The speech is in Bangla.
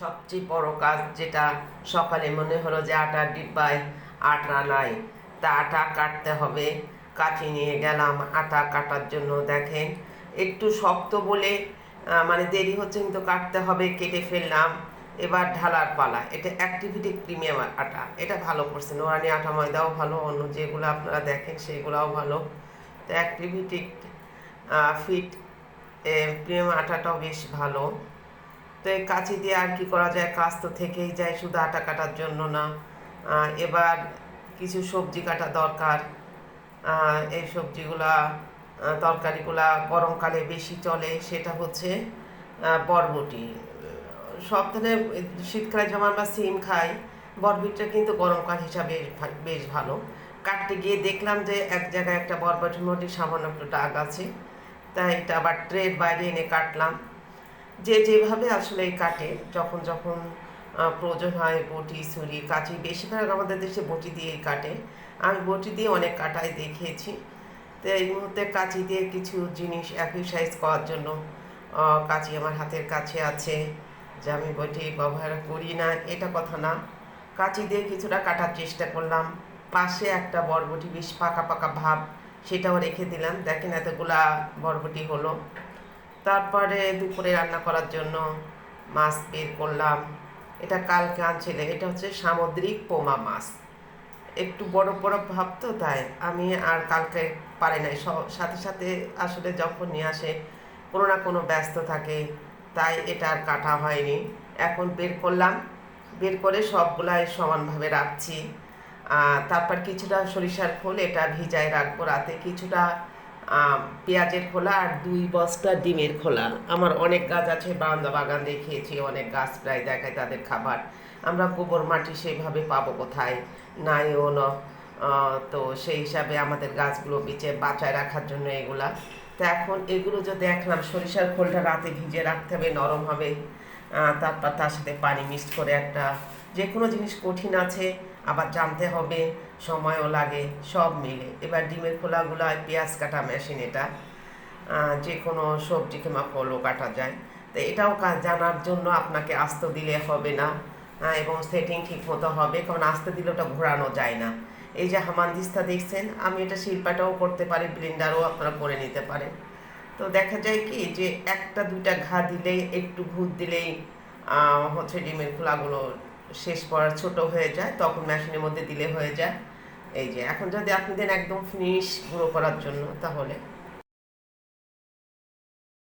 সবচেয়ে বড় কাজ যেটা সকালে মনে হলো যে আটার ডিব্বায় আটা নাই, তা আটা কাটতে হবে। কাঠি নিয়ে গেলাম আটা কাটার জন্য। দেখেন একটু শক্ত বলে মানে দেরি হচ্ছে, কিন্তু কাটতে হবে। কেটে ফেললাম। এবার ঢালার পালা। এটা অ্যাক্টিভিটি প্রিমিয়াম আটা, এটা ভালো করছে। নোরানি আটা ময়দাও ভালো, অন্য যেগুলো আপনারা দেখেন সেগুলোও ভালো। তো অ্যাক্টিভিটি ফিট প্রিমিয়াম আটাটাও বেশ ভালো। তো এই কাঁচি দিয়ে আর কি করা যায়, কাজ তো থেকেই যায়, শুধু আটা কাটার জন্য না। এবার কিছু সবজি কাটা দরকার। এই সবজিগুলা তরকারিগুলা গরমকালে বেশি চলে, সেটা হচ্ছে বরবটি। সব ধরনের শীতকালে যেমন আমরা সিম খাই, বরবটিটা কিন্তু গরমকাল হিসাবে বেশ ভালো। কাটতে গিয়ে দেখলাম যে এক জায়গায় একটা বরবটির মধ্যে সামান্য একটু দাগ আছে, তাই এটা আবার ট্রের বাইরে এনে কাটলাম। যে যেভাবে আসলে কাটে, যখন যখন প্রয়োজন হয়, বটি ছুরি কাঁচি, বেশিরভাগ আমাদের দেশে বটি দিয়েই কাটে। আমি বটি দিয়ে অনেক কাটাই দেখিয়েছি। তো এই মুহূর্তে কাঁচি দিয়ে কিছু জিনিস এক্সারসাইজ করার জন্য কাঁচি আমার হাতের কাছে আছে। যে আমি বটি ব্যবহার করি না এটা কথা না, কাঁচি দিয়ে কিছুটা কাটার চেষ্টা করলাম। পাশে একটা বরবটি বেশ পাকা পাকা ভাব, সেটাও রেখে দিলাম। দেখেন এতগুলা বরবটি হলো। তারপরে দুপুরে রান্না করার জন্য মাছ বের করলাম। এটা কালকে আনছিলে, এটা হচ্ছে সামুদ্রিক পোমা মাছ। একটু বড় বড় ভাব, তো তাই আমি আর কালকে পারি নাই। সাথে সাথে আসলে যখন নিয়ে আসে কোনো না কোনো ব্যস্ত থাকে, তাই এটা আর কাটা হয়নি। এখন বের করলাম, বের করে সবগুলাই সমানভাবে রাখছি। তারপর কিছুটা সরিষার খোল এটা ভিজায় রাখবো রাতে, কিছুটা পেঁয়াজের খোলা, আর 2 বস্তা ডিমের খোলা। আমার অনেক গাছ আছে, বারান্দা বাগান দেখিয়েছি, অনেক গাছ প্রায় দেখায় তাদের খাবার। আমরা গোবর মাটি সেভাবে পাবো কোথায়, নাইও না। তো সেই হিসাবে আমাদের গাছগুলো বেঁচে বাঁচায় রাখার জন্য এগুলা। তো এখন এগুলো যে দেখলাম, সরিষার খোলটা রাতে ভিজে রাখতে হবে, নরম হবে। তারপর তার সাথে পানি মিক্সড করে একটা, যে কোনো জিনিস কঠিন আছে, আবার জানতে হবে, সময়ও লাগে, সব মিলে। এবার ডিমের খোলাগুলো পেঁয়াজ কাটা মেশিন, এটা যে কোনো সবজি কিংবা ফলও কাটা যায়। তো এটাও জানার জন্য আপনাকে আস্ত দিলে হবে না, এবং সেটিং ঠিক মতো হবে, কারণ আস্তে দিলে ওটা ঘোরানো যায় না। এই যে হামানদিস্তা দেখছেন, আমি এটা শিল্পাটাও করতে পারি, ব্লেন্ডারও আপনারা করে নিতে পারেন। তো দেখা যায় কি যে একটা দুইটা ঘা দিলেই, একটু ঘুর দিলেই হচ্ছে ডিমের খোলাগুলো শেষ পড়ার ছোট হয়ে যায়, তখন মেশিনের মধ্যে দিলে হয়ে যায়। এই যে এখন যদি আপনি দেন একদম ফিনিশ গুঁড়ো করার জন্য, তাহলে